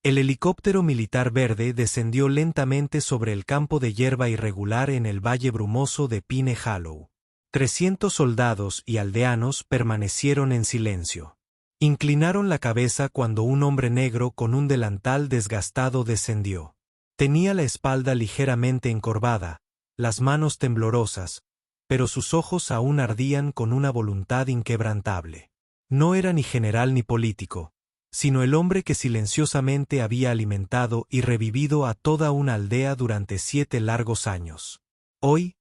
El helicóptero militar verde descendió lentamente sobre el campo de hierba irregular en el valle brumoso de Pine Hollow. 300 soldados y aldeanos permanecieron en silencio. Inclinaron la cabeza cuando un hombre negro con un delantal desgastado descendió. Tenía la espalda ligeramente encorvada, las manos temblorosas, pero sus ojos aún ardían con una voluntad inquebrantable. No era ni general ni político, sino el hombre que silenciosamente había alimentado y revivido a toda una aldea durante 7 largos años. Hoy,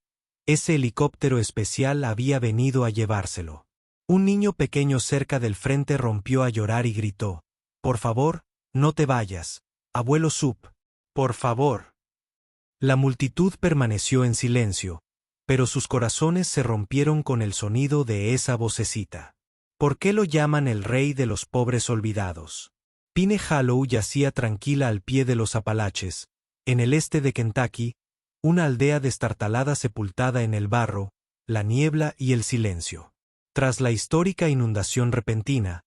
ese helicóptero especial había venido a llevárselo. Un niño pequeño cerca del frente rompió a llorar y gritó: «Por favor, no te vayas, abuelo Sup, por favor». La multitud permaneció en silencio, pero sus corazones se rompieron con el sonido de esa vocecita. ¿Por qué lo llaman el rey de los pobres olvidados? Pine Hollow yacía tranquila al pie de los Apalaches, en el este de Kentucky, una aldea destartalada sepultada en el barro, la niebla y el silencio. Tras la histórica inundación repentina,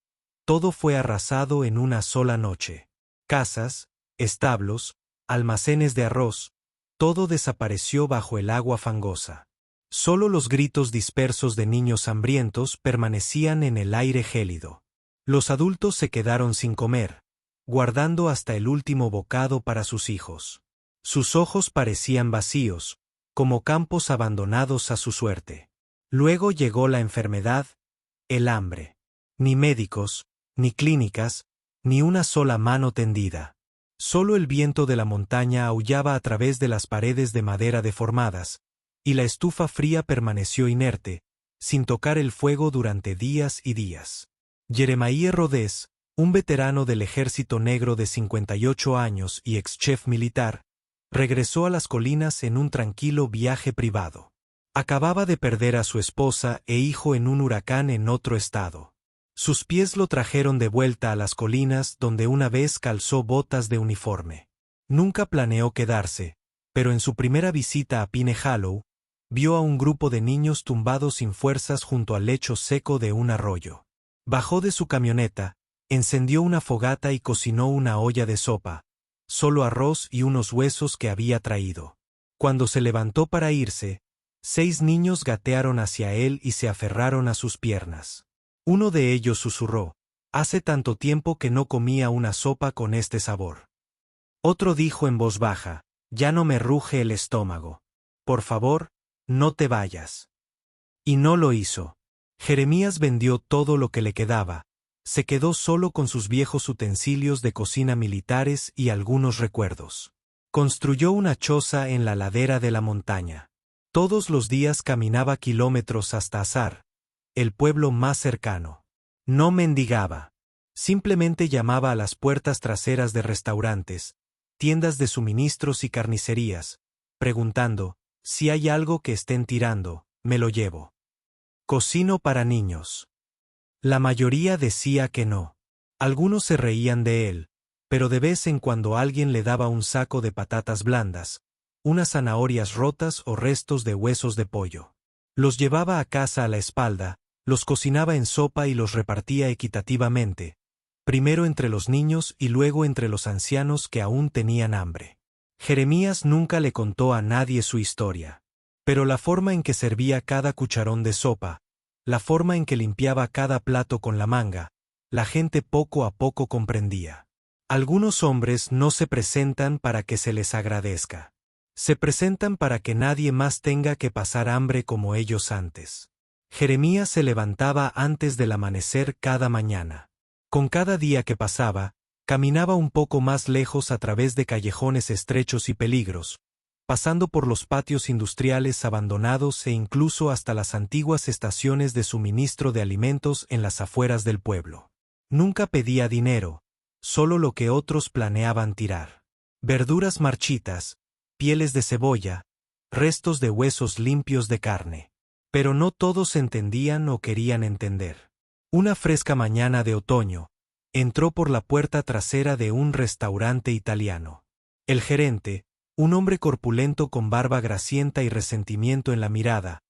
todo fue arrasado en una sola noche. Casas, establos, almacenes de arroz, todo desapareció bajo el agua fangosa. Solo los gritos dispersos de niños hambrientos permanecían en el aire gélido. Los adultos se quedaron sin comer, guardando hasta el último bocado para sus hijos. Sus ojos parecían vacíos, como campos abandonados a su suerte. Luego llegó la enfermedad, el hambre. Ni médicos, ni clínicas, ni una sola mano tendida. Solo el viento de la montaña aullaba a través de las paredes de madera deformadas, y la estufa fría permaneció inerte, sin tocar el fuego durante días y días. Jeremiah Rhodes, un veterano del Ejército Negro de 58 años y ex-chef militar, regresó a las colinas en un tranquilo viaje privado. Acababa de perder a su esposa e hijo en un huracán en otro estado. Sus pies lo trajeron de vuelta a las colinas donde una vez calzó botas de uniforme. Nunca planeó quedarse, pero en su primera visita a Pine Hollow, vio a un grupo de niños tumbados sin fuerzas junto al lecho seco de un arroyo. Bajó de su camioneta, encendió una fogata y cocinó una olla de sopa, solo arroz y unos huesos que había traído. Cuando se levantó para irse, 6 niños gatearon hacia él y se aferraron a sus piernas. Uno de ellos susurró: «Hace tanto tiempo que no comía una sopa con este sabor». Otro dijo en voz baja: «Ya no me ruge el estómago. Por favor, no te vayas». Y no lo hizo. Jeremías vendió todo lo que le quedaba. Se quedó solo con sus viejos utensilios de cocina militares y algunos recuerdos. Construyó una choza en la ladera de la montaña. Todos los días caminaba kilómetros hasta Azar, el pueblo más cercano. No mendigaba. Simplemente llamaba a las puertas traseras de restaurantes, tiendas de suministros y carnicerías, preguntando: «Si hay algo que estén tirando, me lo llevo. Cocino para niños». La mayoría decía que no. Algunos se reían de él, pero de vez en cuando alguien le daba un saco de patatas blandas, unas zanahorias rotas o restos de huesos de pollo. Los llevaba a casa a la espalda, los cocinaba en sopa y los repartía equitativamente, primero entre los niños y luego entre los ancianos que aún tenían hambre. Jeremías nunca le contó a nadie su historia, pero la forma en que servía cada cucharón de sopa, la forma en que limpiaba cada plato con la manga, la gente poco a poco comprendía. Algunos hombres no se presentan para que se les agradezca. Se presentan para que nadie más tenga que pasar hambre como ellos antes. Jeremías se levantaba antes del amanecer cada mañana. Con cada día que pasaba, caminaba un poco más lejos a través de callejones estrechos y peligros, pasando por los patios industriales abandonados e incluso hasta las antiguas estaciones de suministro de alimentos en las afueras del pueblo. Nunca pedía dinero, solo lo que otros planeaban tirar. Verduras marchitas, pieles de cebolla, restos de huesos limpios de carne. Pero no todos entendían o querían entender. Una fresca mañana de otoño, entró por la puerta trasera de un restaurante italiano. El gerente, un hombre corpulento con barba grasienta y resentimiento en la mirada,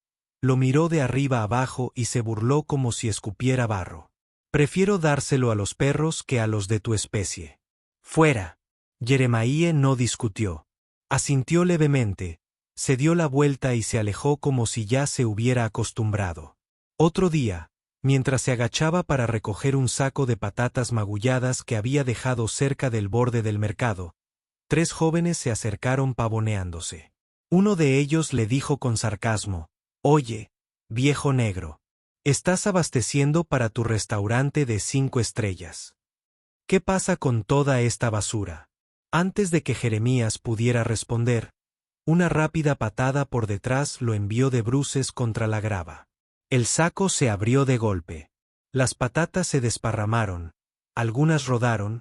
lo miró de arriba abajo y se burló como si escupiera barro. «Prefiero dárselo a los perros que a los de tu especie». Fuera. Jeremiah no discutió. Asintió levemente, se dio la vuelta y se alejó como si ya se hubiera acostumbrado. Otro día, mientras se agachaba para recoger un saco de patatas magulladas que había dejado cerca del borde del mercado, 3 jóvenes se acercaron pavoneándose. Uno de ellos le dijo con sarcasmo: «Oye, viejo negro, estás abasteciendo para tu restaurante de 5 estrellas. ¿Qué pasa con toda esta basura?». Antes de que Jeremías pudiera responder, una rápida patada por detrás lo envió de bruces contra la grava. El saco se abrió de golpe. Las patatas se desparramaron, algunas rodaron,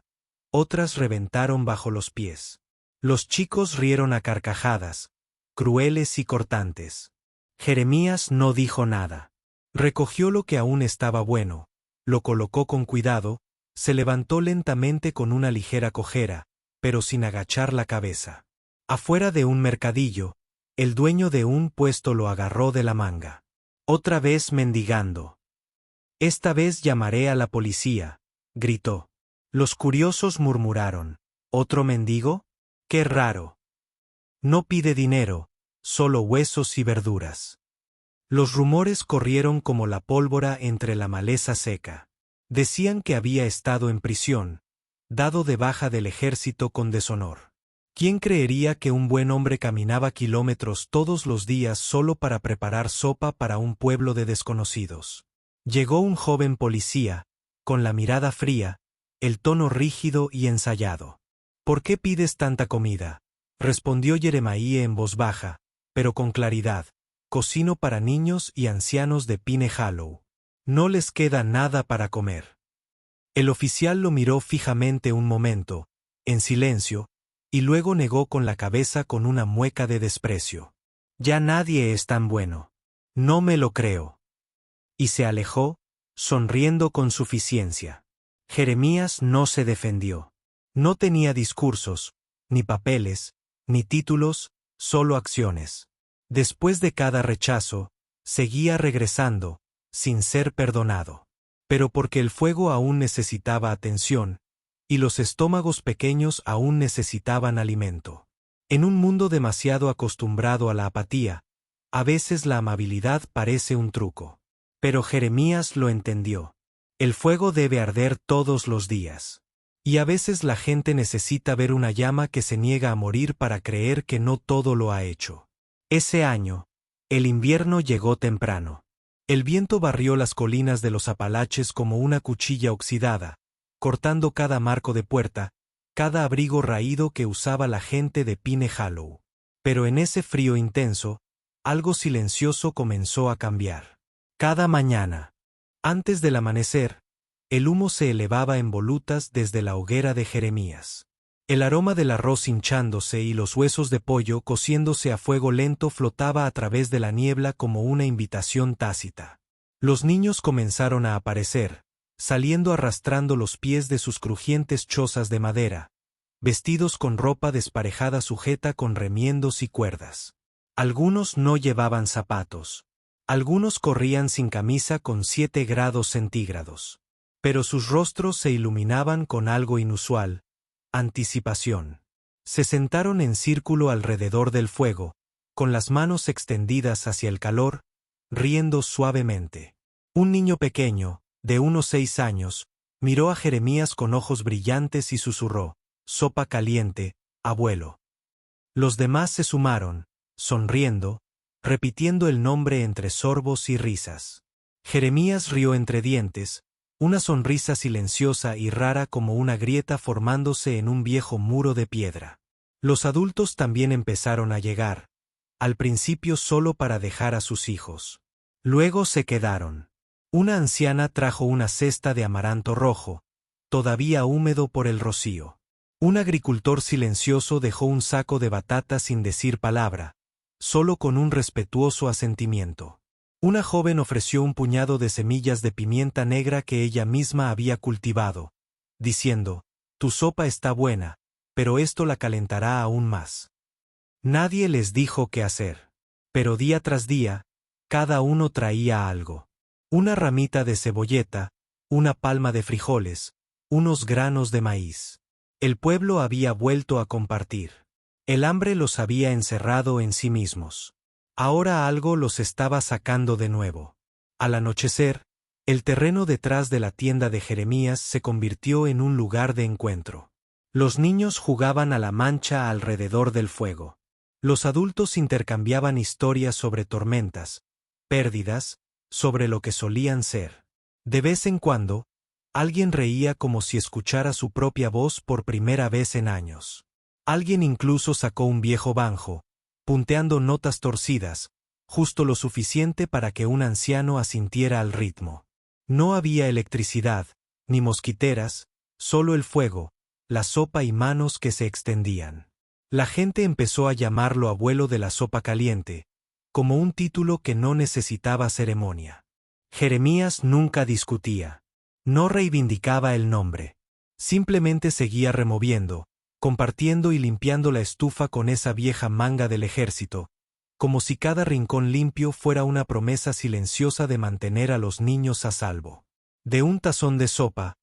otras reventaron bajo los pies. Los chicos rieron a carcajadas, crueles y cortantes. Jeremías no dijo nada. Recogió lo que aún estaba bueno, lo colocó con cuidado, se levantó lentamente con una ligera cojera, pero sin agachar la cabeza. Afuera de un mercadillo, el dueño de un puesto lo agarró de la manga. «Otra vez mendigando. Esta vez llamaré a la policía», gritó. Los curiosos murmuraron: «¿Otro mendigo? ¡Qué raro! No pide dinero, solo huesos y verduras». Los rumores corrieron como la pólvora entre la maleza seca. Decían que había estado en prisión, dado de baja del ejército con deshonor. ¿Quién creería que un buen hombre caminaba kilómetros todos los días solo para preparar sopa para un pueblo de desconocidos? Llegó un joven policía, con la mirada fría, el tono rígido y ensayado. «¿Por qué pides tanta comida?», respondió Jeremiah en voz baja, pero con claridad. «Cocino para niños y ancianos de Pine Hollow. No les queda nada para comer». El oficial lo miró fijamente un momento, en silencio, y luego negó con la cabeza con una mueca de desprecio. «Ya nadie es tan bueno. No me lo creo». Y se alejó, sonriendo con suficiencia. Jeremías no se defendió. No tenía discursos, ni papeles, ni títulos, solo acciones. Después de cada rechazo, seguía regresando, sin ser perdonado. Pero porque el fuego aún necesitaba atención, y los estómagos pequeños aún necesitaban alimento. En un mundo demasiado acostumbrado a la apatía, a veces la amabilidad parece un truco. Pero Jeremías lo entendió. El fuego debe arder todos los días. Y a veces la gente necesita ver una llama que se niega a morir para creer que no todo lo ha hecho. Ese año, el invierno llegó temprano. El viento barrió las colinas de los Apalaches como una cuchilla oxidada, cortando cada marco de puerta, cada abrigo raído que usaba la gente de Pine Hollow. Pero en ese frío intenso, algo silencioso comenzó a cambiar. Cada mañana, antes del amanecer, el humo se elevaba en volutas desde la hoguera de Jeremías. El aroma del arroz hinchándose y los huesos de pollo cociéndose a fuego lento flotaba a través de la niebla como una invitación tácita. Los niños comenzaron a aparecer, saliendo arrastrando los pies de sus crujientes chozas de madera, vestidos con ropa desparejada sujeta con remiendos y cuerdas. Algunos no llevaban zapatos. Algunos corrían sin camisa con 7 grados centígrados. Pero sus rostros se iluminaban con algo inusual: anticipación. Se sentaron en círculo alrededor del fuego, con las manos extendidas hacia el calor, riendo suavemente. Un niño pequeño, de unos 6 años, miró a Jeremías con ojos brillantes y susurró: «Sopa caliente, abuelo». Los demás se sumaron, sonriendo, repitiendo el nombre entre sorbos y risas. Jeremías rió entre dientes, una sonrisa silenciosa y rara como una grieta formándose en un viejo muro de piedra. Los adultos también empezaron a llegar, al principio solo para dejar a sus hijos. Luego se quedaron. Una anciana trajo una cesta de amaranto rojo, todavía húmedo por el rocío. Un agricultor silencioso dejó un saco de batatas sin decir palabra, solo con un respetuoso asentimiento. Una joven ofreció un puñado de semillas de pimienta negra que ella misma había cultivado, diciendo: «Tu sopa está buena, pero esto la calentará aún más». Nadie les dijo qué hacer. Pero día tras día, cada uno traía algo. Una ramita de cebolleta, una palma de frijoles, unos granos de maíz. El pueblo había vuelto a compartir. El hambre los había encerrado en sí mismos. Ahora algo los estaba sacando de nuevo. Al anochecer, el terreno detrás de la tienda de Jeremías se convirtió en un lugar de encuentro. Los niños jugaban a la mancha alrededor del fuego. Los adultos intercambiaban historias sobre tormentas, pérdidas, sobre lo que solían ser. De vez en cuando, alguien reía como si escuchara su propia voz por primera vez en años. Alguien incluso sacó un viejo banjo, punteando notas torcidas, justo lo suficiente para que un anciano asintiera al ritmo. No había electricidad, ni mosquiteras, solo el fuego, la sopa y manos que se extendían. La gente empezó a llamarlo abuelo de la sopa caliente, como un título que no necesitaba ceremonia. Jeremías nunca discutía. No reivindicaba el nombre. Simplemente seguía removiendo, compartiendo y limpiando la estufa con esa vieja manga del ejército, como si cada rincón limpio fuera una promesa silenciosa de mantener a los niños a salvo. De un tazón de sopa,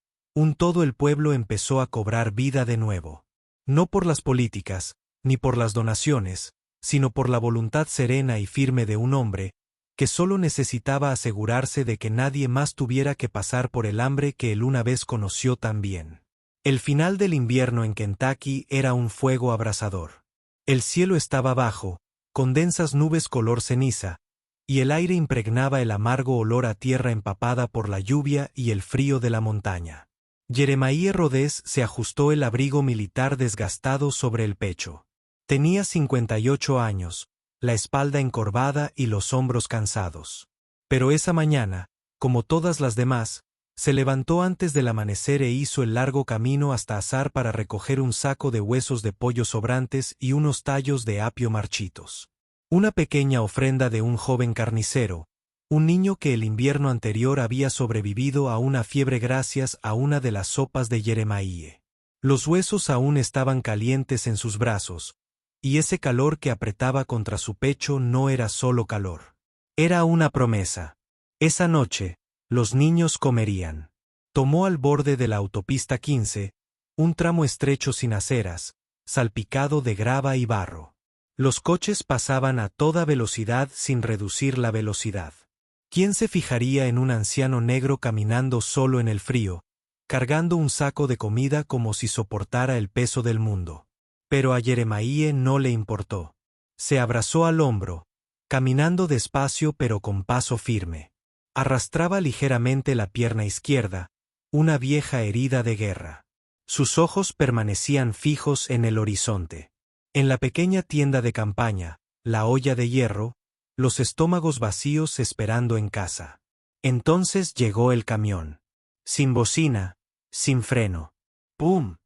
todo el pueblo empezó a cobrar vida de nuevo. No por las políticas, ni por las donaciones, sino por la voluntad serena y firme de un hombre, que solo necesitaba asegurarse de que nadie más tuviera que pasar por el hambre que él una vez conoció tan bien. El final del invierno en Kentucky era un fuego abrasador. El cielo estaba bajo, con densas nubes color ceniza, y el aire impregnaba el amargo olor a tierra empapada por la lluvia y el frío de la montaña. Jeremiah Rodés se ajustó el abrigo militar desgastado sobre el pecho. Tenía 58 años, la espalda encorvada y los hombros cansados. Pero esa mañana, como todas las demás, se levantó antes del amanecer e hizo el largo camino hasta Azar para recoger un saco de huesos de pollo sobrantes y unos tallos de apio marchitos. Una pequeña ofrenda de un joven carnicero, un niño que el invierno anterior había sobrevivido a una fiebre gracias a una de las sopas de Jeremiah. Los huesos aún estaban calientes en sus brazos, y ese calor que apretaba contra su pecho no era solo calor. Era una promesa. Esa noche, los niños comerían. Tomó al borde de la autopista 15, un tramo estrecho sin aceras, salpicado de grava y barro. Los coches pasaban a toda velocidad sin reducir la velocidad. ¿Quién se fijaría en un anciano negro caminando solo en el frío, cargando un saco de comida como si soportara el peso del mundo? Pero a Jeremiah no le importó. Se abrazó al hombro, caminando despacio pero con paso firme. Arrastraba ligeramente la pierna izquierda, una vieja herida de guerra. Sus ojos permanecían fijos en el horizonte. En la pequeña tienda de campaña, la olla de hierro, los estómagos vacíos esperando en casa. Entonces llegó el camión. Sin bocina, sin freno. ¡Pum!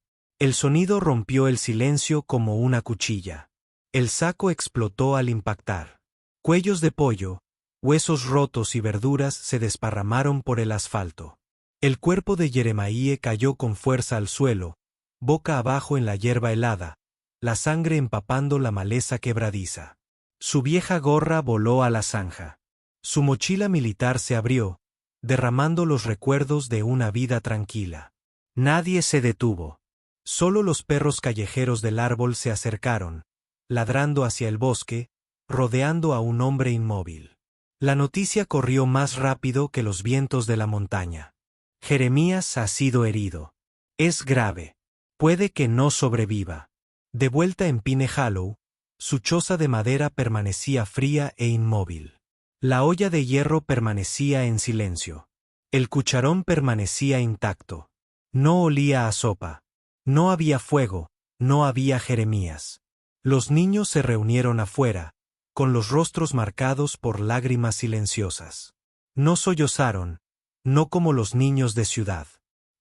El sonido rompió el silencio como una cuchilla. El saco explotó al impactar. Cuellos de pollo, huesos rotos y verduras se desparramaron por el asfalto. El cuerpo de Jeremiah cayó con fuerza al suelo, boca abajo en la hierba helada, la sangre empapando la maleza quebradiza. Su vieja gorra voló a la zanja. Su mochila militar se abrió, derramando los recuerdos de una vida tranquila. Nadie se detuvo. Solo los perros callejeros del árbol se acercaron, ladrando hacia el bosque, rodeando a un hombre inmóvil. La noticia corrió más rápido que los vientos de la montaña. Jeremías ha sido herido. Es grave. Puede que no sobreviva. De vuelta en Pine Hollow, su choza de madera permanecía fría e inmóvil. La olla de hierro permanecía en silencio. El cucharón permanecía intacto. No olía a sopa. No había fuego, no había Jeremías. Los niños se reunieron afuera, con los rostros marcados por lágrimas silenciosas. No sollozaron, no como los niños de ciudad.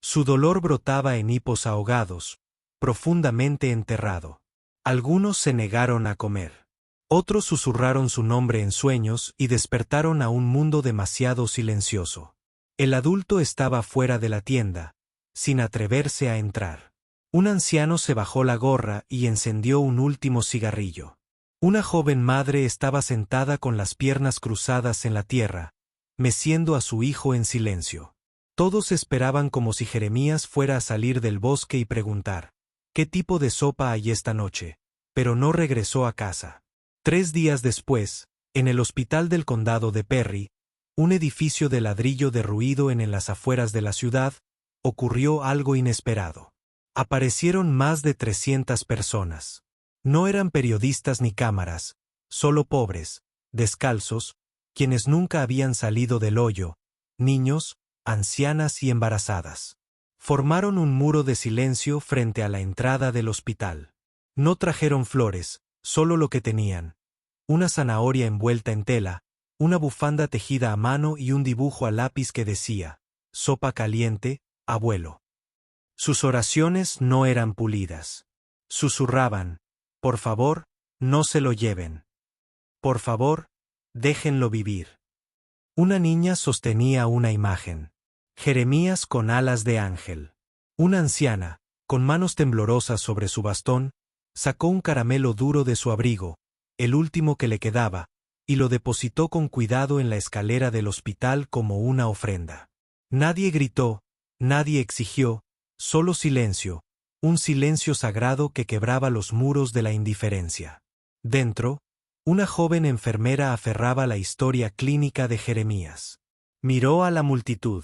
Su dolor brotaba en hipos ahogados, profundamente enterrado. Algunos se negaron a comer. Otros susurraron su nombre en sueños y despertaron a un mundo demasiado silencioso. El adulto estaba fuera de la tienda, sin atreverse a entrar. Un anciano se bajó la gorra y encendió un último cigarrillo. Una joven madre estaba sentada con las piernas cruzadas en la tierra, meciendo a su hijo en silencio. Todos esperaban como si Jeremías fuera a salir del bosque y preguntar: ¿Qué tipo de sopa hay esta noche? Pero no regresó a casa. 3 días después, en el hospital del condado de Perry, un edificio de ladrillo derruido en las afueras de la ciudad, ocurrió algo inesperado. Aparecieron más de 300 personas. No eran periodistas ni cámaras, solo pobres, descalzos, quienes nunca habían salido del hoyo, niños, ancianas y embarazadas. Formaron un muro de silencio frente a la entrada del hospital. No trajeron flores, solo lo que tenían: una zanahoria envuelta en tela, una bufanda tejida a mano y un dibujo a lápiz que decía: sopa caliente, abuelo. Sus oraciones no eran pulidas. Susurraban: por favor, no se lo lleven. Por favor, déjenlo vivir. Una niña sostenía una imagen. Jeremías con alas de ángel. Una anciana, con manos temblorosas sobre su bastón, sacó un caramelo duro de su abrigo, el último que le quedaba, y lo depositó con cuidado en la escalera del hospital como una ofrenda. Nadie gritó, nadie exigió, solo silencio, un silencio sagrado que quebraba los muros de la indiferencia. Dentro, una joven enfermera aferraba la historia clínica de Jeremías. Miró a la multitud.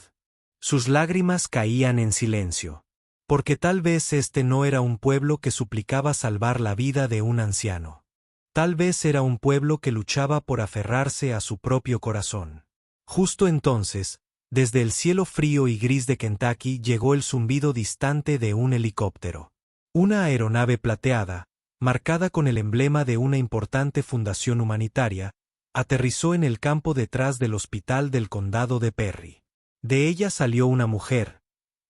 Sus lágrimas caían en silencio. Porque tal vez este no era un pueblo que suplicaba salvar la vida de un anciano. Tal vez era un pueblo que luchaba por aferrarse a su propio corazón. Justo entonces, desde el cielo frío y gris de Kentucky llegó el zumbido distante de un helicóptero. Una aeronave plateada, marcada con el emblema de una importante fundación humanitaria, aterrizó en el campo detrás del hospital del condado de Perry. De ella salió una mujer,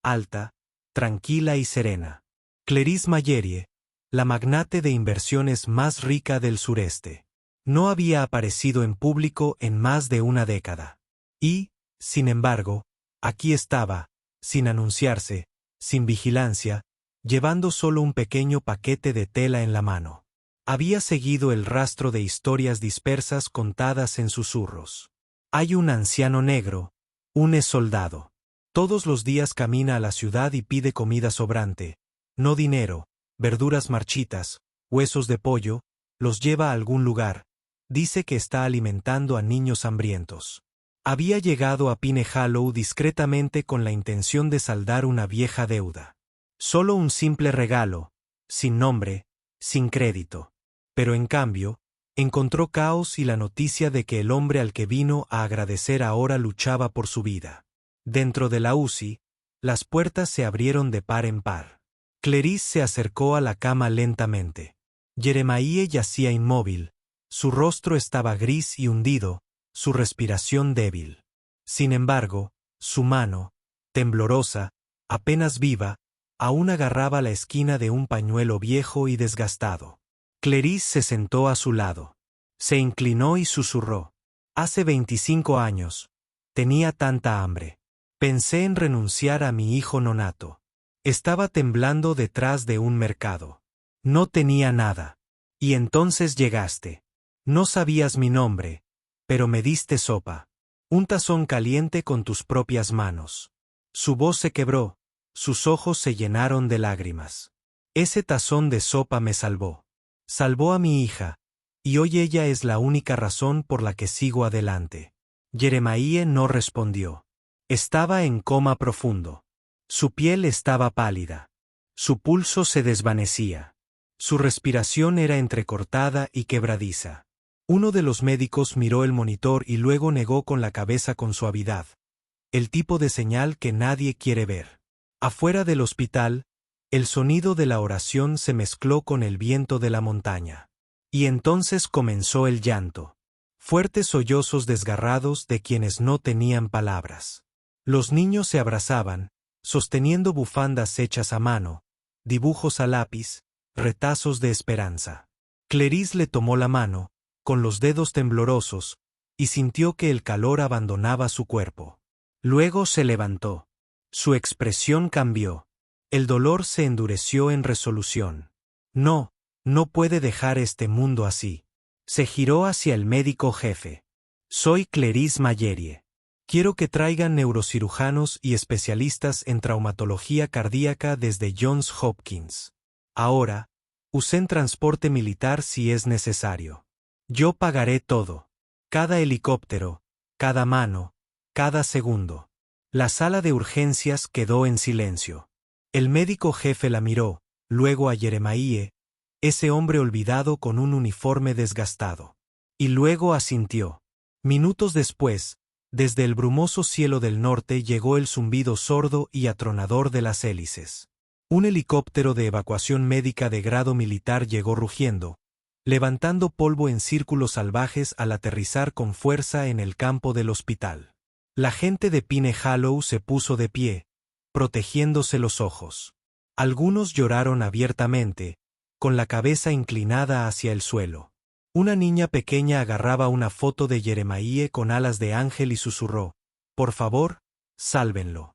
alta, tranquila y serena. Clarice Mallerie, la magnate de inversiones más rica del sureste. No había aparecido en público en más de una década. Y, sin embargo, aquí estaba, sin anunciarse, sin vigilancia, llevando solo un pequeño paquete de tela en la mano. Había seguido el rastro de historias dispersas contadas en susurros. Hay un anciano negro, un ex-soldado. Todos los días camina a la ciudad y pide comida sobrante, no dinero, verduras marchitas, huesos de pollo, los lleva a algún lugar. Dice que está alimentando a niños hambrientos. Había llegado a Pine Hollow discretamente con la intención de saldar una vieja deuda. Solo un simple regalo, sin nombre, sin crédito. Pero en cambio, encontró caos y la noticia de que el hombre al que vino a agradecer ahora luchaba por su vida. Dentro de la UCI, las puertas se abrieron de par en par. Clarice se acercó a la cama lentamente. Jeremiah yacía inmóvil, su rostro estaba gris y hundido, su respiración débil. Sin embargo, su mano, temblorosa, apenas viva, aún agarraba la esquina de un pañuelo viejo y desgastado. Clarice se sentó a su lado. Se inclinó y susurró: hace 25 años. Tenía tanta hambre. Pensé en renunciar a mi hijo nonato. Estaba temblando detrás de un mercado. No tenía nada. Y entonces llegaste. No sabías mi nombre, pero me diste sopa. Un tazón caliente con tus propias manos. Su voz se quebró, sus ojos se llenaron de lágrimas. Ese tazón de sopa me salvó. Salvó a mi hija, y hoy ella es la única razón por la que sigo adelante. Jeremiah no respondió. Estaba en coma profundo. Su piel estaba pálida. Su pulso se desvanecía. Su respiración era entrecortada y quebradiza. Uno de los médicos miró el monitor y luego negó con la cabeza con suavidad. El tipo de señal que nadie quiere ver. Afuera del hospital, el sonido de la oración se mezcló con el viento de la montaña. Y entonces comenzó el llanto. Fuertes sollozos desgarrados de quienes no tenían palabras. Los niños se abrazaban, sosteniendo bufandas hechas a mano, dibujos a lápiz, retazos de esperanza. Clarice le tomó la mano, con los dedos temblorosos, y sintió que el calor abandonaba su cuerpo. Luego se levantó. Su expresión cambió. El dolor se endureció en resolución. No, no puede dejar este mundo así. Se giró hacia el médico jefe. Soy Clarice Mallerie. Quiero que traigan neurocirujanos y especialistas en traumatología cardíaca desde Johns Hopkins. Ahora, usen transporte militar si es necesario. Yo pagaré todo. Cada helicóptero, cada mano, cada segundo. La sala de urgencias quedó en silencio. El médico jefe la miró, luego a Jeremiah, ese hombre olvidado con un uniforme desgastado. Y luego asintió. Minutos después, desde el brumoso cielo del norte llegó el zumbido sordo y atronador de las hélices. Un helicóptero de evacuación médica de grado militar llegó rugiendo, levantando polvo en círculos salvajes al aterrizar con fuerza en el campo del hospital. La gente de Pine Hollow se puso de pie, protegiéndose los ojos. Algunos lloraron abiertamente, con la cabeza inclinada hacia el suelo. Una niña pequeña agarraba una foto de Jeremiah con alas de ángel y susurró: «Por favor, sálvenlo».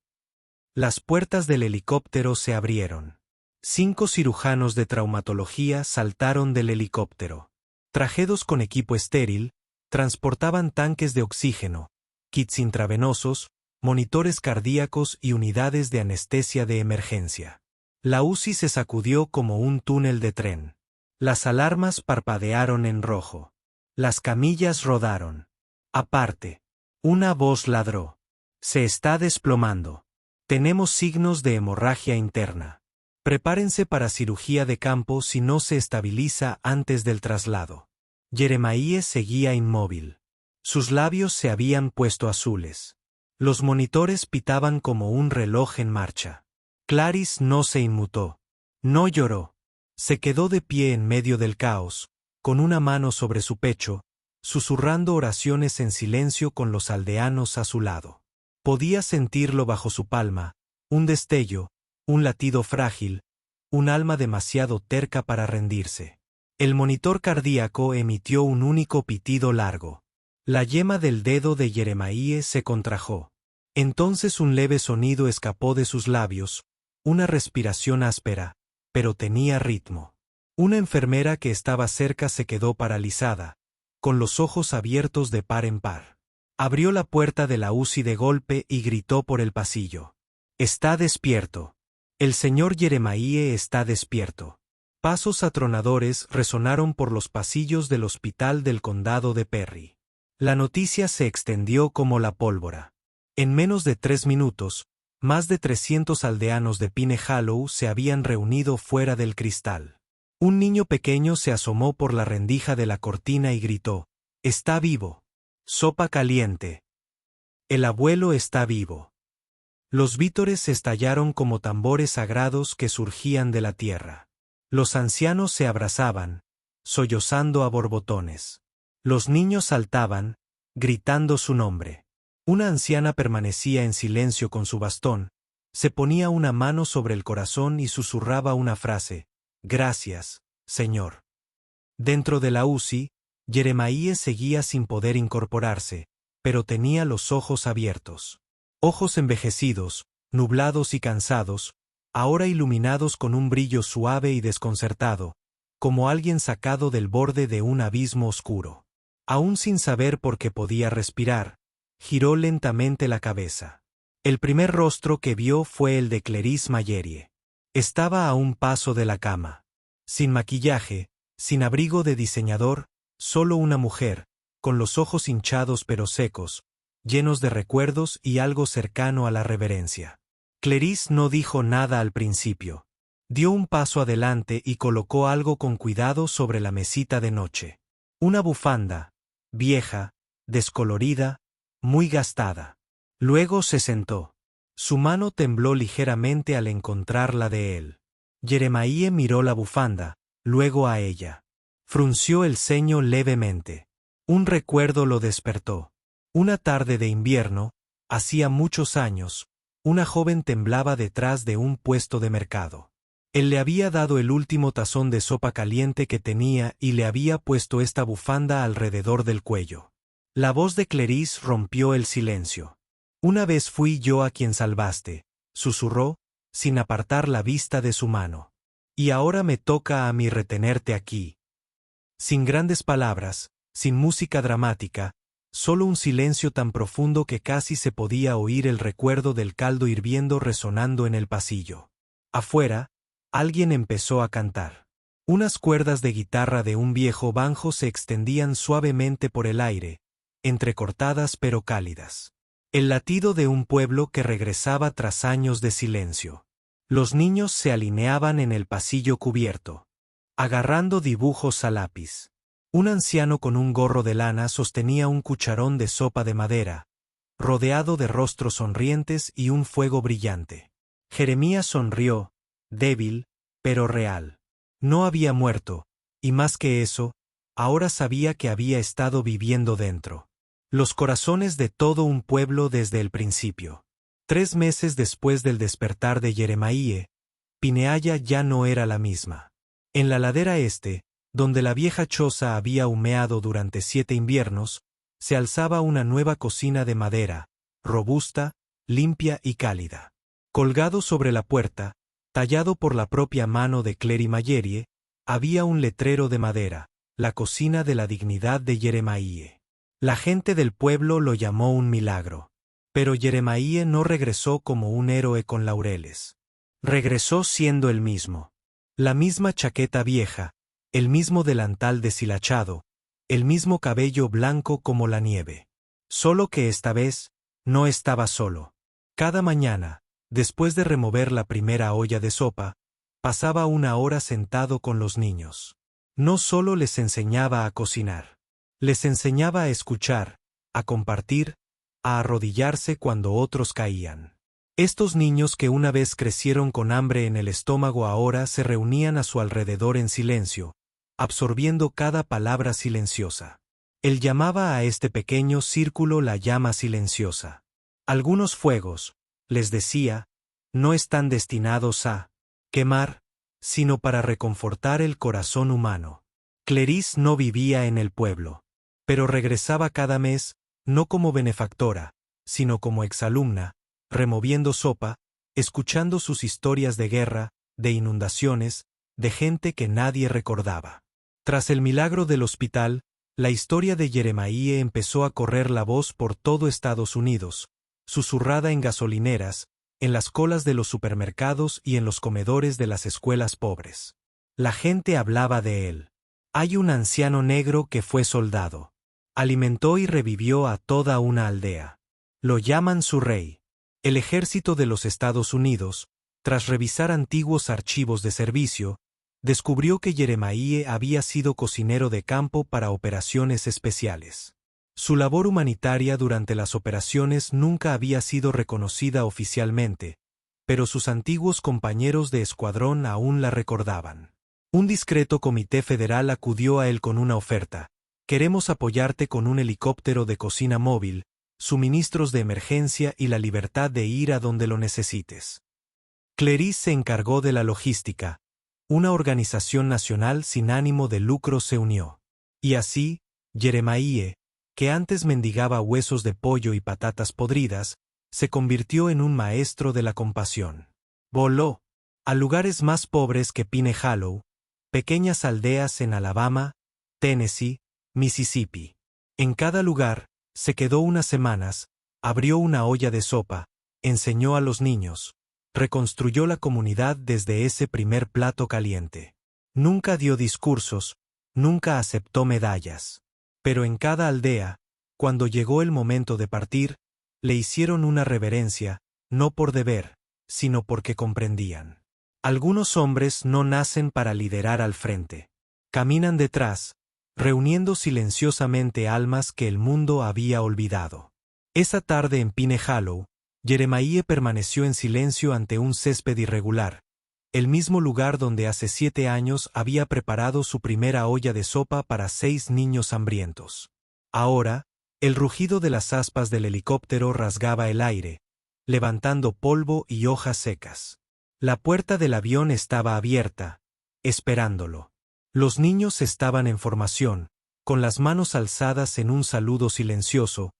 Las puertas del helicóptero se abrieron. 5 cirujanos de traumatología saltaron del helicóptero. Trajedos con equipo estéril, transportaban tanques de oxígeno, kits intravenosos, monitores cardíacos y unidades de anestesia de emergencia. La UCI se sacudió como un túnel de tren. Las alarmas parpadearon en rojo. Las camillas rodaron. Aparte. Una voz ladró. Se está desplomando. Tenemos signos de hemorragia interna. Prepárense para cirugía de campo si no se estabiliza antes del traslado. Jeremiah seguía inmóvil. Sus labios se habían puesto azules. Los monitores pitaban como un reloj en marcha. Clarice no se inmutó. No lloró. Se quedó de pie en medio del caos, con una mano sobre su pecho, susurrando oraciones en silencio con los aldeanos a su lado. Podía sentirlo bajo su palma, un destello, un latido frágil, un alma demasiado terca para rendirse. El monitor cardíaco emitió un único pitido largo. La yema del dedo de Jeremiah se contrajo. Entonces un leve sonido escapó de sus labios, una respiración áspera, pero tenía ritmo. Una enfermera que estaba cerca se quedó paralizada, con los ojos abiertos de par en par. Abrió la puerta de la UCI de golpe y gritó por el pasillo: «Está despierto. El señor Jeremiah está despierto». Pasos atronadores resonaron por los pasillos del hospital del condado de Perry. La noticia se extendió como la pólvora. En menos de 3 minutos, más de 300 aldeanos de Pine Hollow se habían reunido fuera del cristal. Un niño pequeño se asomó por la rendija de la cortina y gritó: «Está vivo. Sopa caliente. El abuelo está vivo». Los vítores estallaron como tambores sagrados que surgían de la tierra. Los ancianos se abrazaban, sollozando a borbotones. Los niños saltaban, gritando su nombre. Una anciana permanecía en silencio con su bastón, se ponía una mano sobre el corazón y susurraba una frase: «Gracias, Señor». Dentro de la UCI, Jeremiah seguía sin poder incorporarse, pero tenía los ojos abiertos. Ojos envejecidos, nublados y cansados, ahora iluminados con un brillo suave y desconcertado, como alguien sacado del borde de un abismo oscuro. Aún sin saber por qué podía respirar, giró lentamente la cabeza. El primer rostro que vio fue el de Clarice Mallory. Estaba a un paso de la cama. Sin maquillaje, sin abrigo de diseñador, solo una mujer, con los ojos hinchados pero secos, llenos de recuerdos y algo cercano a la reverencia. Clarice no dijo nada al principio. Dio un paso adelante y colocó algo con cuidado sobre la mesita de noche. Una bufanda, vieja, descolorida, muy gastada. Luego se sentó. Su mano tembló ligeramente al encontrarla de él. Jeremiah miró la bufanda, luego a ella. Frunció el ceño levemente. Un recuerdo lo despertó. Una tarde de invierno, hacía muchos años, una joven temblaba detrás de un puesto de mercado. Él le había dado el último tazón de sopa caliente que tenía y le había puesto esta bufanda alrededor del cuello. La voz de Clarice rompió el silencio. «Una vez fui yo a quien salvaste», susurró, sin apartar la vista de su mano. «Y ahora me toca a mí retenerte aquí». Sin grandes palabras, sin música dramática, solo un silencio tan profundo que casi se podía oír el recuerdo del caldo hirviendo resonando en el pasillo. Afuera, Alguien empezó a cantar. Unas cuerdas de guitarra de un viejo banjo se extendían suavemente por el aire, entrecortadas pero cálidas. El latido de un pueblo que regresaba tras años de silencio. Los niños se alineaban en el pasillo cubierto, agarrando dibujos a lápiz. Un anciano con un gorro de lana sostenía un cucharón de sopa de madera, rodeado de rostros sonrientes y un fuego brillante. Jeremías sonrió, débil, pero real. No había muerto, y más que eso, ahora sabía que había estado viviendo dentro los corazones de todo un pueblo desde el principio. 3 meses después del despertar de Jeremaíe, Pineaya ya no era la misma. En la ladera este, donde la vieja choza había humeado durante 7 inviernos, se alzaba una nueva cocina de madera, robusta, limpia y cálida. Colgado sobre la puerta, tallado por la propia mano de Clery Mayerie, había un letrero de madera, la cocina de la dignidad de Jeremaíe. La gente del pueblo lo llamó un milagro. Pero Jeremaíe no regresó como un héroe con laureles. Regresó siendo el mismo. La misma chaqueta vieja, el mismo delantal deshilachado, el mismo cabello blanco como la nieve. Solo que esta vez, no estaba solo. Cada mañana, después de remover la primera olla de sopa, pasaba 1 hora sentado con los niños. No solo les enseñaba a cocinar. Les enseñaba a escuchar, a compartir, a arrodillarse cuando otros caían. Estos niños que una vez crecieron con hambre en el estómago ahora se reunían a su alrededor en silencio, absorbiendo cada palabra silenciosa. Él llamaba a este pequeño círculo la llama silenciosa. Algunos fuegos, les decía, no están destinados a quemar, sino para reconfortar el corazón humano. Cleris no vivía en el pueblo, pero regresaba cada mes, no como benefactora, sino como exalumna, removiendo sopa, escuchando sus historias de guerra, de inundaciones, de gente que nadie recordaba. Tras el milagro del hospital, la historia de Jeremaíe empezó a correr la voz por todo Estados Unidos, susurrada en gasolineras, en las colas de los supermercados y en los comedores de las escuelas pobres. La gente hablaba de él. Hay un anciano negro que fue soldado. Alimentó y revivió a toda una aldea. Lo llaman su rey. El ejército de los Estados Unidos, tras revisar antiguos archivos de servicio, descubrió que Jeremaíe había sido cocinero de campo para operaciones especiales. Su labor humanitaria durante las operaciones nunca había sido reconocida oficialmente, pero sus antiguos compañeros de escuadrón aún la recordaban. Un discreto comité federal acudió a él con una oferta. Queremos apoyarte con un helicóptero de cocina móvil, suministros de emergencia y la libertad de ir a donde lo necesites. Cleris se encargó de la logística. Una organización nacional sin ánimo de lucro se unió. Y así, Jeremaíe, que antes mendigaba huesos de pollo y patatas podridas, se convirtió en un maestro de la compasión. Voló a lugares más pobres que Pine Hollow, pequeñas aldeas en Alabama, Tennessee, Mississippi. En cada lugar, se quedó unas semanas, abrió una olla de sopa, enseñó a los niños, reconstruyó la comunidad desde ese primer plato caliente. Nunca dio discursos, nunca aceptó medallas. Pero en cada aldea, cuando llegó el momento de partir, le hicieron una reverencia, no por deber, sino porque comprendían. Algunos hombres no nacen para liderar al frente. Caminan detrás, reuniendo silenciosamente almas que el mundo había olvidado. Esa tarde en Pine Hollow, Jeremaíe permaneció en silencio ante un césped irregular, el mismo lugar donde hace 7 años había preparado su primera olla de sopa para 6 niños hambrientos. Ahora, el rugido de las aspas del helicóptero rasgaba el aire, levantando polvo y hojas secas. La puerta del avión estaba abierta, esperándolo. Los niños estaban en formación, con las manos alzadas en un saludo silencioso,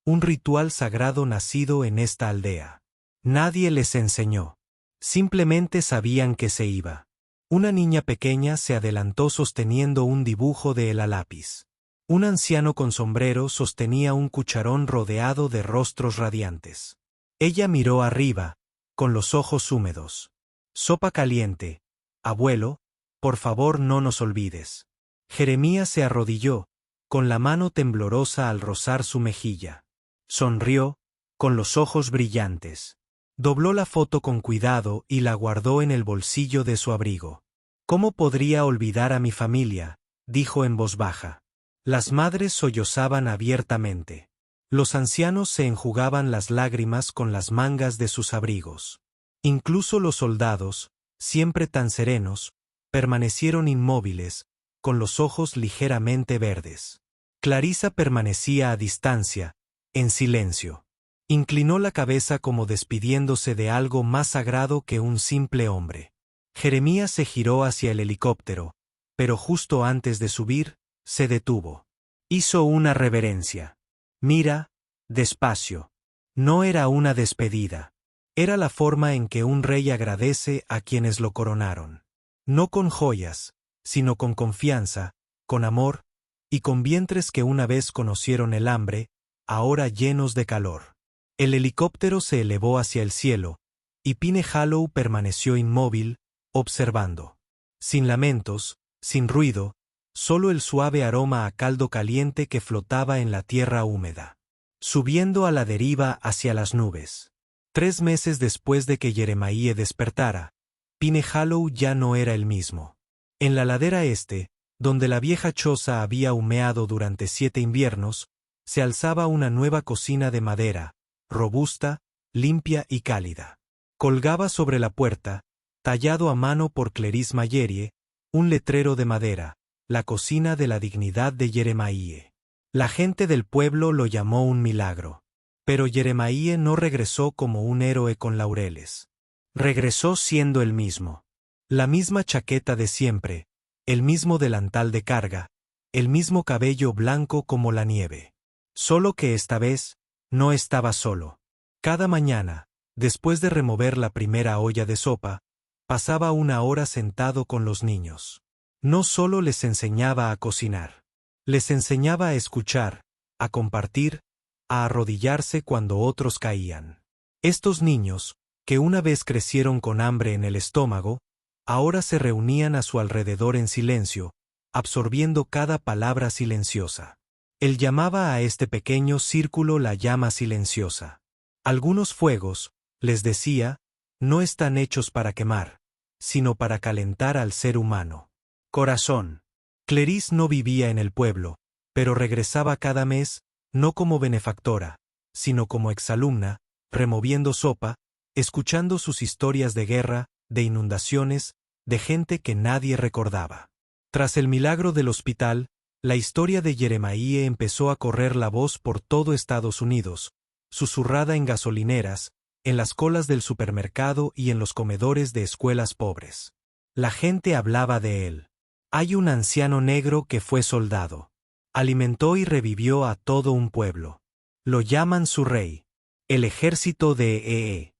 un ritual sagrado nacido en esta aldea. Nadie les enseñó. Simplemente sabían que se iba. Una niña pequeña se adelantó sosteniendo un dibujo de él a lápiz. Un anciano con sombrero sostenía un cucharón rodeado de rostros radiantes. Ella miró arriba, con los ojos húmedos. Sopa caliente, Abuelo, por favor no nos olvides. Jeremías se arrodilló, con la mano temblorosa al rozar su mejilla. Sonrió, con los ojos brillantes. Dobló la foto con cuidado y la guardó en el bolsillo de su abrigo. ¿Cómo podría olvidar a mi familia?, dijo en voz baja. Las madres sollozaban abiertamente. Los ancianos se enjugaban las lágrimas con las mangas de sus abrigos. Incluso los soldados, siempre tan serenos, permanecieron inmóviles, con los ojos ligeramente verdes. Clarisa permanecía a distancia, en silencio. Inclinó la cabeza como despidiéndose de algo más sagrado que un simple hombre. Jeremías se giró hacia el helicóptero, pero justo antes de subir, se detuvo. Hizo una reverencia. Mira, despacio. No era una despedida. Era la forma en que un rey agradece a quienes lo coronaron. No con joyas, sino con confianza, con amor, y con vientres que una vez conocieron el hambre, ahora llenos de calor. El helicóptero se elevó hacia el cielo, y Pine Hollow permaneció inmóvil, observando. Sin lamentos, sin ruido, solo el suave aroma a caldo caliente que flotaba en la tierra húmeda. Subiendo a la deriva hacia las nubes. 3 meses después de que Jeremiah despertara, Pine Hollow ya no era el mismo. En la ladera este, donde la vieja choza había humeado durante 7 inviernos, se alzaba una nueva cocina de madera, robusta, limpia y cálida. Colgaba sobre la puerta, tallado a mano por Cleris Mayerie, un letrero de madera, la cocina de la dignidad de Jeremiah. La gente del pueblo lo llamó un milagro. Pero Jeremiah no regresó como un héroe con laureles. Regresó siendo el mismo. La misma chaqueta de siempre, el mismo delantal de carga, el mismo cabello blanco como la nieve. Solo que esta vez, no estaba solo. Cada mañana, después de remover la primera olla de sopa, pasaba 1 hora sentado con los niños. No solo les enseñaba a cocinar. Les enseñaba a escuchar, a compartir, a arrodillarse cuando otros caían. Estos niños, que una vez crecieron con hambre en el estómago, ahora se reunían a su alrededor en silencio, absorbiendo cada palabra silenciosa. Él llamaba a este pequeño círculo la llama silenciosa. Algunos fuegos, les decía, no están hechos para quemar, sino para calentar al ser humano. Corazón. Cleris no vivía en el pueblo, pero regresaba cada mes, no como benefactora, sino como exalumna, removiendo sopa, escuchando sus historias de guerra, de inundaciones, de gente que nadie recordaba. Tras el milagro del hospital, la historia de Jeremiah empezó a correr la voz por todo Estados Unidos, susurrada en gasolineras, en las colas del supermercado y en los comedores de escuelas pobres. La gente hablaba de él. Hay un anciano negro que fue soldado. Alimentó y revivió a todo un pueblo. Lo llaman su rey. El ejército de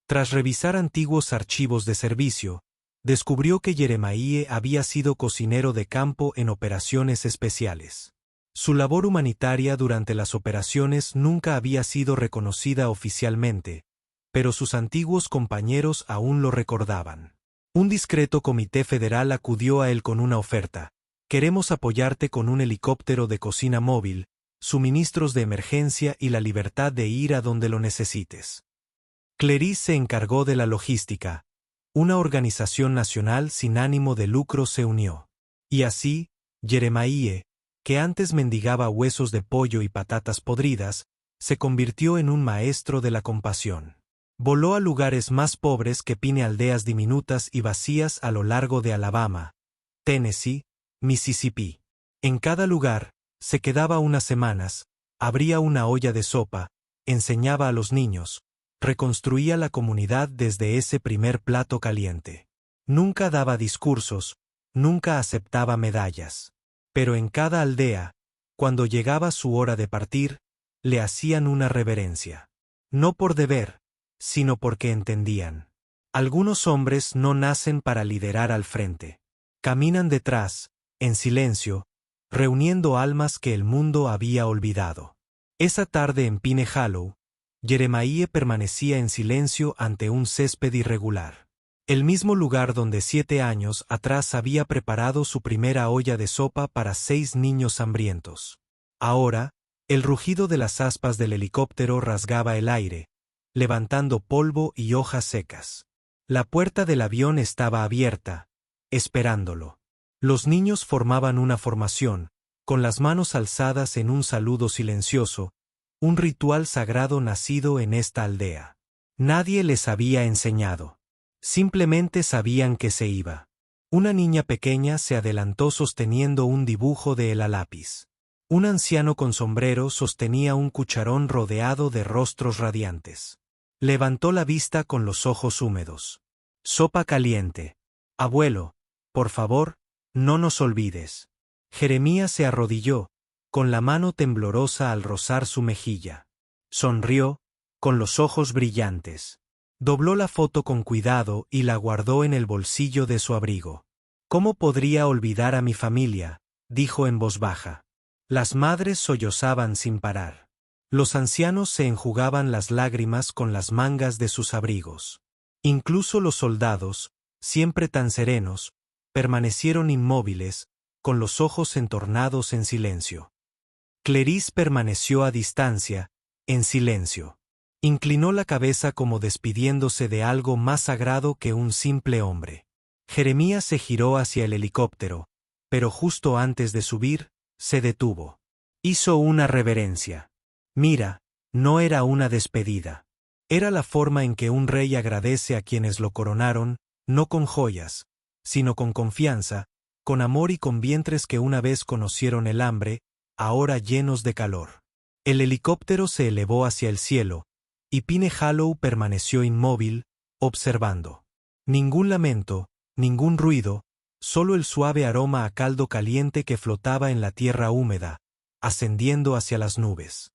Tras revisar antiguos archivos de servicio, descubrió que Jeremiah había sido cocinero de campo en operaciones especiales. Su labor humanitaria durante las operaciones nunca había sido reconocida oficialmente, pero sus antiguos compañeros aún lo recordaban. Un discreto comité federal acudió a él con una oferta. Queremos apoyarte con un helicóptero de cocina móvil, suministros de emergencia y la libertad de ir a donde lo necesites. Cleris se encargó de la logística. Una organización nacional sin ánimo de lucro se unió. Y así, Jeremiah, que antes mendigaba huesos de pollo y patatas podridas, se convirtió en un maestro de la compasión. Voló a lugares más pobres que Pine, aldeas diminutas y vacías a lo largo de Alabama, Tennessee, Mississippi. En cada lugar, se quedaba unas semanas, abría una olla de sopa, enseñaba a los niños, reconstruía la comunidad desde ese primer plato caliente. Nunca daba discursos, nunca aceptaba medallas. Pero en cada aldea, cuando llegaba su hora de partir, le hacían una reverencia. No por deber, sino porque entendían. Algunos hombres no nacen para liderar al frente. Caminan detrás, en silencio, reuniendo almas que el mundo había olvidado. Esa tarde en Pine Hollow, Jeremiah permanecía en silencio ante un césped irregular. El mismo lugar donde 7 años atrás había preparado su primera olla de sopa para 6 niños hambrientos. Ahora, el rugido de las aspas del helicóptero rasgaba el aire, levantando polvo y hojas secas. La puerta del avión estaba abierta, esperándolo. Los niños formaban una formación, con las manos alzadas en un saludo silencioso, un ritual sagrado nacido en esta aldea. Nadie les había enseñado. Simplemente sabían que se iba. Una niña pequeña se adelantó sosteniendo un dibujo de él a lápiz. Un anciano con sombrero sostenía un cucharón rodeado de rostros radiantes. Levantó la vista con los ojos húmedos. Sopa caliente. Abuelo, por favor, no nos olvides. Jeremías se arrodilló, con la mano temblorosa al rozar su mejilla. Sonrió, con los ojos brillantes. Dobló la foto con cuidado y la guardó en el bolsillo de su abrigo. ¿Cómo podría olvidar a mi familia?, dijo en voz baja. Las madres sollozaban sin parar. Los ancianos se enjugaban las lágrimas con las mangas de sus abrigos. Incluso los soldados, siempre tan serenos, permanecieron inmóviles, con los ojos entornados en silencio. Clarice permaneció a distancia, en silencio. Inclinó la cabeza como despidiéndose de algo más sagrado que un simple hombre. Jeremías se giró hacia el helicóptero, pero justo antes de subir, se detuvo. Hizo una reverencia. Mira, no era una despedida. Era la forma en que un rey agradece a quienes lo coronaron, no con joyas, sino con confianza, con amor y con vientres que una vez conocieron el hambre, ahora llenos de calor. El helicóptero se elevó hacia el cielo, y Pine Hollow permaneció inmóvil, observando. Ningún lamento, ningún ruido, solo el suave aroma a caldo caliente que flotaba en la tierra húmeda, ascendiendo hacia las nubes.